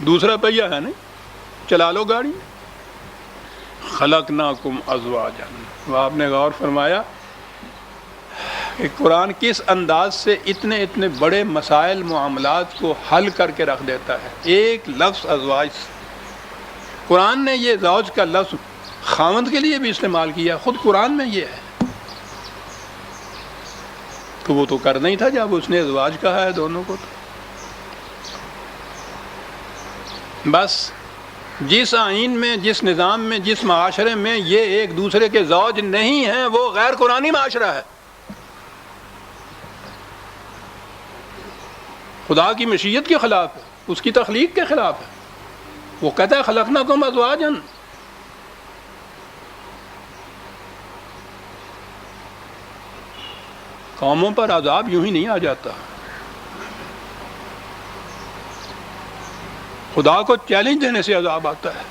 دوسرا پہیہ ہے نہیں، چلا لو گاڑی۔ خلقناکم ازواجا، وہ آپ نے غور فرمایا کہ قرآن کس انداز سے اتنے اتنے بڑے مسائل معاملات کو حل کر کے رکھ دیتا ہے ایک لفظ ازواج سے۔ قرآن نے یہ زوج کا لفظ خاوند کے لیے بھی استعمال کیا، خود قرآن میں یہ ہے، تو وہ تو کرنا ہی تھا جب اس نے ازواج کہا ہے دونوں کو۔ تو بس جس آئین میں، جس نظام میں، جس معاشرے میں یہ ایک دوسرے کے زوج نہیں ہیں، وہ غیر قرآنی معاشرہ ہے، خدا کی مشیت کے خلاف ہے، اس کی تخلیق کے خلاف ہے۔ وہ کہتا ہے خلقناکم ازواجا۔ قوموں پر عذاب یوں ہی نہیں آ جاتا، خدا کو چیلنج دینے سے عذاب آتا ہے۔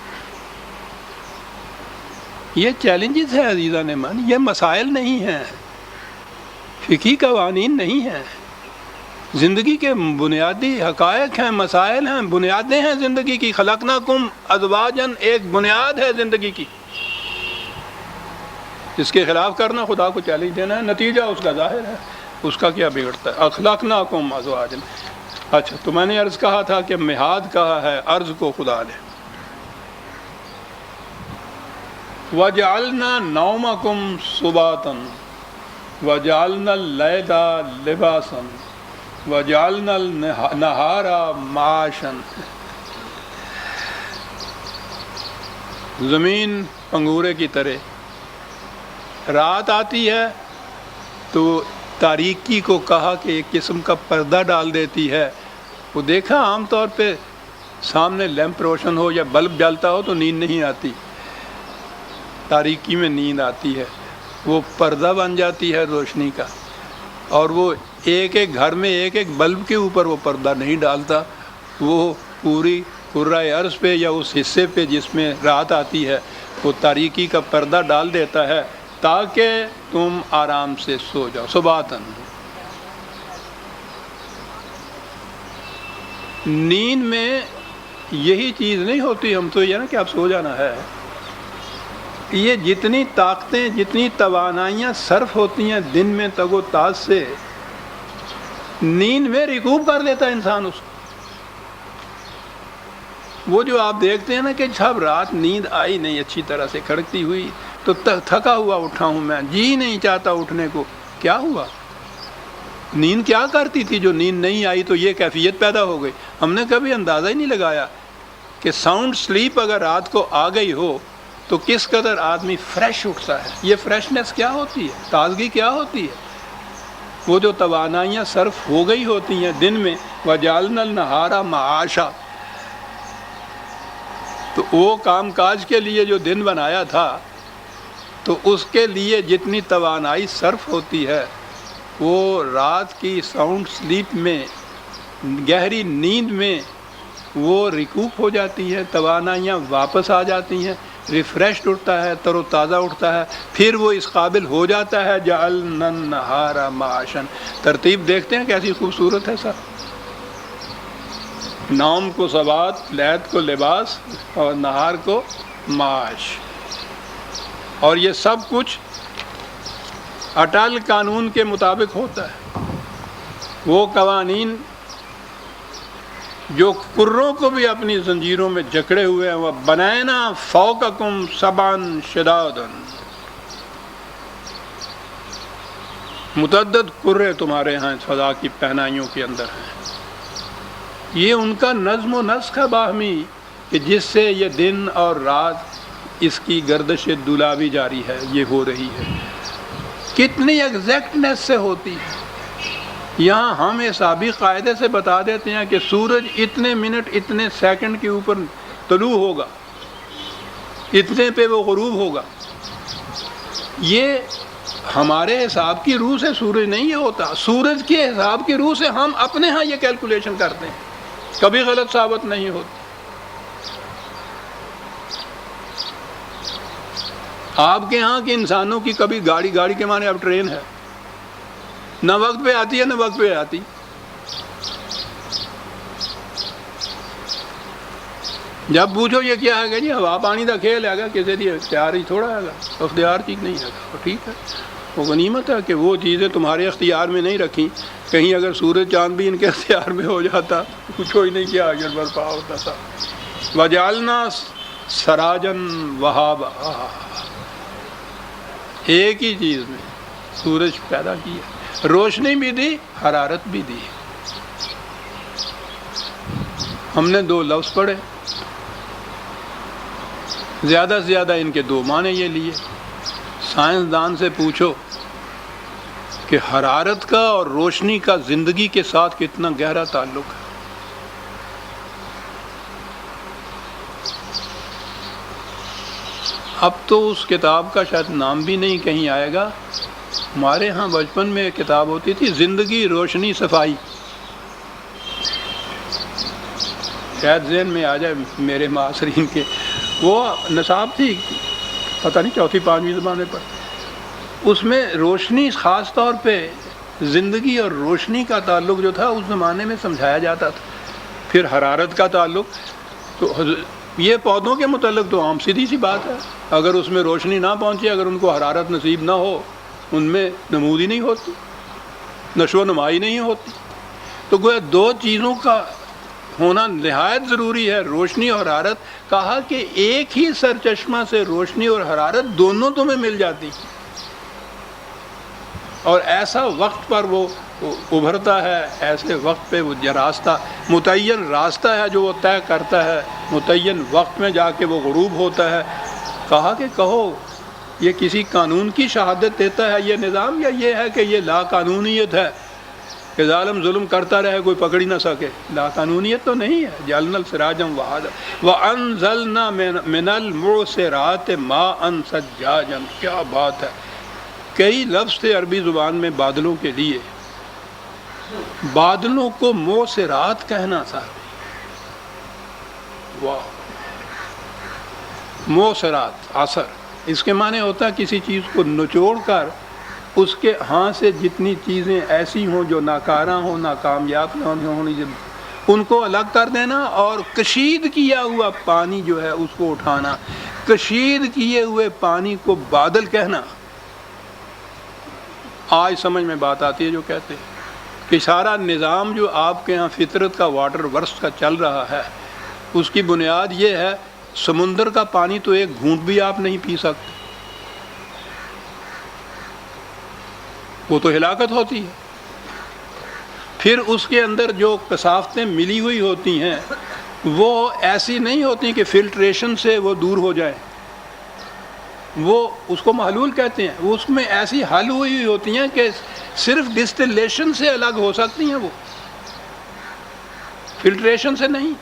یہ چیلنجز ہیں عزیزان من، یہ مسائل نہیں ہیں، فقہی قوانین نہیں ہیں، زندگی کے بنیادی حقائق ہیں، مسائل ہیں، بنیادیں ہیں زندگی کی۔ خلقناکم ازواجا ایک بنیاد ہے زندگی کی، اس کے خلاف کرنا خدا کو چیلنج دینا ہے، نتیجہ اس کا ظاہر ہے، اس کا کیا بگڑتا ہے۔ اخلقناکم ازواجا۔ اچھا، تو میں نے عرض کہا تھا کہ مہاد کہا ہے عرض کو خدا نے۔ وَجَعَلْنَا نَوْمَكُمْ سُبَاتًا وَجَعَلْنَا اللَّيْلَ لِبَاسًا وَجَعَلْنَا النَّهَارَ مَعَاشًا۔ زمین پنگورے کی طرح رات آتی ہے تو تاریکی کو کہا کہ ایک قسم کا پردہ ڈال دیتی ہے۔ وہ دیکھا عام طور پہ سامنے لیمپ روشن ہو یا بلب جلتا ہو تو نیند نہیں آتی، تاریکی میں نیند آتی ہے، وہ پردہ بن جاتی ہے روشنی کا، اور وہ ایک ایک گھر میں ایک ایک بلب کے اوپر وہ پردہ نہیں ڈالتا، وہ پوری کرۂ ارض پہ یا اس حصے پہ جس میں رات آتی ہے وہ تاریکی کا پردہ ڈال دیتا ہے تاکہ تم آرام سے سو جاؤ۔ سباتن، نیند میں یہی چیز نہیں ہوتی، ہم تو یہ نا کہ اب سو جانا ہے، یہ جتنی طاقتیں، جتنی توانائیاں صرف ہوتی ہیں دن میں تگ و تاز سے، نیند میں ریکوپ کر لیتا ہے انسان اس کو۔ وہ جو آپ دیکھتے ہیں نا کہ جب رات نیند آئی نہیں اچھی طرح سے کھڑکتی ہوئی تو تھکا ہوا اٹھا ہوں میں، جی نہیں چاہتا اٹھنے کو، کیا ہوا؟ نیند کیا کرتی تھی جو نیند نہیں آئی تو یہ کیفیت پیدا ہو گئی؟ ہم نے کبھی اندازہ ہی نہیں لگایا کہ ساؤنڈ سلیپ اگر رات کو آ گئی ہو تو کس قدر آدمی فریش اٹھتا ہے۔ یہ فریشنس کیا ہوتی ہے، تازگی کیا ہوتی ہے؟ وہ جو توانائیاں صرف ہو گئی ہوتی ہیں دن میں، وَجَعَلْنَا النَّهَارَ مَعَاشًا، تو وہ کام کاج کے لیے جو دن بنایا تھا تو اس کے لیے جتنی توانائی صرف ہوتی ہے وہ رات کی ساؤنڈ سلیپ میں، گہری نیند میں وہ ریکوپ ہو جاتی ہے، توانائیاں واپس آ جاتی ہیں، ریفریشڈ اٹھتا ہے، تر و تازہ اٹھتا ہے، پھر وہ اس قابل ہو جاتا ہے جعلنا النہار معاشا۔ ترتیب دیکھتے ہیں کیسی خوبصورت ہے سر، نوم کو سبات، لیت کو لباس اور نہار کو معاش، اور یہ سب کچھ اٹل قانون کے مطابق ہوتا ہے۔ وہ قوانین جو کروں کو بھی اپنی زنجیروں میں جکڑے ہوئے ہیں، وہ بنائنا فوقکم سبعا شدادا، متعدد کرے تمہارے ہاں فضا کی پہنائیوں کے اندر ہیں۔ یہ ان کا نظم و نسق ہے باہمی کہ جس سے یہ دن اور رات اس کی گردش دولابی جاری ہے، یہ ہو رہی ہے، کتنی ایگزیکٹنیس سے ہوتی ہے۔ یہاں ہم حسابی قاعدے سے بتا دیتے ہیں کہ سورج اتنے منٹ اتنے سیکنڈ کے اوپر طلوع ہوگا، اتنے پہ وہ غروب ہوگا۔ یہ ہمارے حساب کی روح سے سورج نہیں یہ ہوتا، سورج کے حساب کی روح سے ہم اپنے ہاں یہ کیلکولیشن کرتے ہیں، کبھی غلط ثابت نہیں ہوتی۔ آپ کے ہاں کے انسانوں کی کبھی گاڑی کے معنی اب ٹرین ہے، نہ وقت پہ آتی ہے نہ وقت پہ آتی۔ جب پوچھو یہ کیا ہے جی ہوا پانی کا کھیل ہے گا، کسی دی اختیار ہی تھوڑا ہے گا، اختیار چیز نہیں ہے گا، ٹھیک ہے، وہ غنیمت ہے کہ وہ چیزیں تمہارے اختیار میں نہیں رکھیں، کہیں اگر سورج چاند بھی ان کے اختیار میں ہو جاتا پوچھو ہی نہیں کیا اجر برپا ہوتا تھا۔ وجعلنا سراجن وہابا، ایک ہی چیز میں سورج پیدا کیا، روشنی بھی دی، حرارت بھی دی۔ ہم نے دو لفظ پڑھے، زیادہ سے زیادہ ان کے دو معنی یہ لیے۔ سائنسدان سے پوچھو کہ حرارت کا اور روشنی کا زندگی کے ساتھ کتنا گہرا تعلق ہے۔ اب تو اس کتاب کا شاید نام بھی نہیں کہیں آئے گا، ہمارے ہاں بچپن میں ایک کتاب ہوتی تھی زندگی روشنی صفائی، شاید ذہن میں آ جائے میرے معاصرین کے، وہ نصاب تھی پتہ نہیں چوتھی پانچویں زمانے پر، اس میں روشنی خاص طور پہ زندگی اور روشنی کا تعلق جو تھا اس زمانے میں سمجھایا جاتا تھا۔ پھر حرارت کا تعلق تو یہ پودوں کے متعلق تو عام سیدھی سی بات ہے، اگر اس میں روشنی نہ پہنچے، اگر ان کو حرارت نصیب نہ ہو، ان میں نمود ہی نہیں ہوتی، نشو و نمائی نہیں ہوتی۔ تو گویا دو چیزوں کا ہونا نہایت ضروری ہے، روشنی اور حرارت۔ کہا کہ ایک ہی سرچشمہ سے روشنی اور حرارت دونوں تمہیں مل جاتی، اور ایسا وقت پر وہ ابھرتا ہے، ایسے وقت پہ وہ راستہ متعین راستہ ہے جو وہ طے کرتا ہے، متعین وقت میں جا کے وہ غروب ہوتا ہے۔ کہا کہ کہو یہ کسی قانون کی شہادت دیتا ہے یہ نظام، یا یہ ہے کہ یہ لا قانونیت ہے کہ ظالم ظلم کرتا رہے کوئی پکڑ ہی نہ سکے؟ لا قانونیت تو نہیں ہے۔ جعلنا سراجا وہاجا وانزلنا من المعصرات ماء ثجاجا، کیا بات ہے! کئی لفظ تھے عربی زبان میں بادلوں کے لیے، بادلوں کو معصرات کہنا تھا۔ واہ، معصرات اثر، اس کے معنی ہوتا ہے کسی چیز کو نچوڑ کر اس کے ہاں سے جتنی چیزیں ایسی ہوں جو ناکارہ ہوں، ناکامیاب نہ ہونی، ان کو الگ کر دینا، اور کشید کیا ہوا پانی جو ہے اس کو اٹھانا۔ کشید کیے ہوئے پانی کو بادل کہنا۔ آج سمجھ میں بات آتی ہے جو کہتے ہیں کہ سارا نظام جو آپ کے ہاں فطرت کا واٹر ورس کا چل رہا ہے، اس کی بنیاد یہ ہے سمندر کا پانی تو ایک گھونٹ بھی آپ نہیں پی سکتے، وہ تو ہلاکت ہوتی ہے۔ پھر اس کے اندر جو کثافتیں ملی ہوئی ہوتی ہیں وہ ایسی نہیں ہوتی کہ فلٹریشن سے وہ دور ہو جائیں، وہ اس کو محلول کہتے ہیں، وہ اس میں ایسی حل ہوئی ہوتی ہیں کہ صرف ڈسٹلیشن سے الگ ہو سکتی ہیں، وہ فلٹریشن سے نہیں۔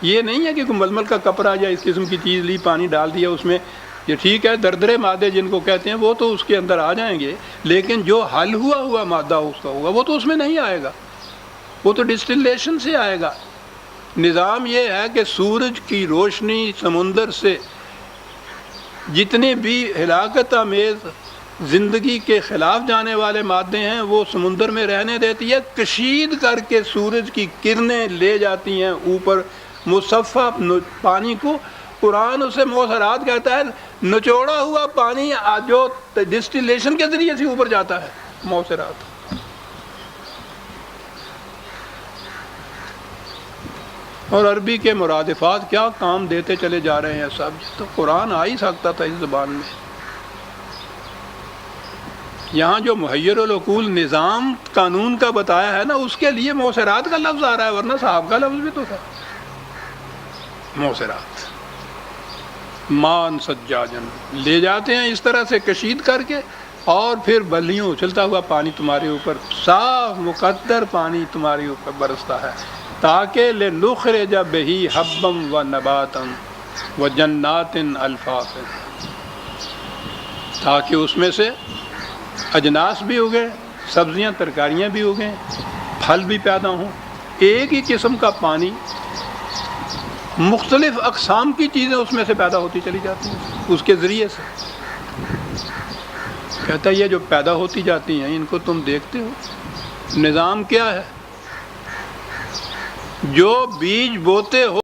یہ نہیں ہے کہ کوئی ململ کا کپڑا یا اس قسم کی چیز لی، پانی ڈال دیا اس میں، یہ ٹھیک ہے دردرے مادے جن کو کہتے ہیں وہ تو اس کے اندر آ جائیں گے، لیکن جو حل ہوا مادہ اس کا ہوگا وہ تو اس میں نہیں آئے گا، وہ تو ڈسٹلیشن سے آئے گا۔ نظام یہ ہے کہ سورج کی روشنی سمندر سے جتنے بھی ہلاکت آمیز زندگی کے خلاف جانے والے مادے ہیں وہ سمندر میں رہنے دیتی ہے، کشید کر کے سورج کی کرنیں لے جاتی ہیں اوپر مصفہ پانی کو۔ قرآن اسے معصرات کہتا ہے، نچوڑا ہوا پانی جو ڈسٹلیشن کے ذریعے سے اوپر جاتا ہے، معصرات۔ اور عربی کے مرادفات کیا کام دیتے چلے جا رہے ہیں سب، تو قرآن آ ہی سکتا تھا اس زبان میں۔ یہاں جو محیر العقول نظام قانون کا بتایا ہے نا، اس کے لیے معصرات کا لفظ آ رہا ہے، ورنہ صاحب کا لفظ بھی تو تھا معصرات۔ مان سجاجن لے جاتے ہیں اس طرح سے کشید کر کے، اور پھر بلیوں اچھلتا ہوا پانی تمہارے اوپر، صاف مقدر پانی تمہارے اوپر برستا ہے، تاکہ لنخرج بہ حبا و نباتا و جنات الفافا، تاکہ اس میں سے اجناس بھی اگے، سبزیاں ترکاریاں بھی اگیں، پھل بھی پیدا ہوں۔ ایک ہی قسم کا پانی، مختلف اقسام کی چیزیں اس میں سے پیدا ہوتی چلی جاتی ہیں اس کے ذریعے سے۔ کہتا ہے یہ جو پیدا ہوتی جاتی ہیں ان کو تم دیکھتے ہو، نظام کیا ہے؟ جو بیج بوتے ہو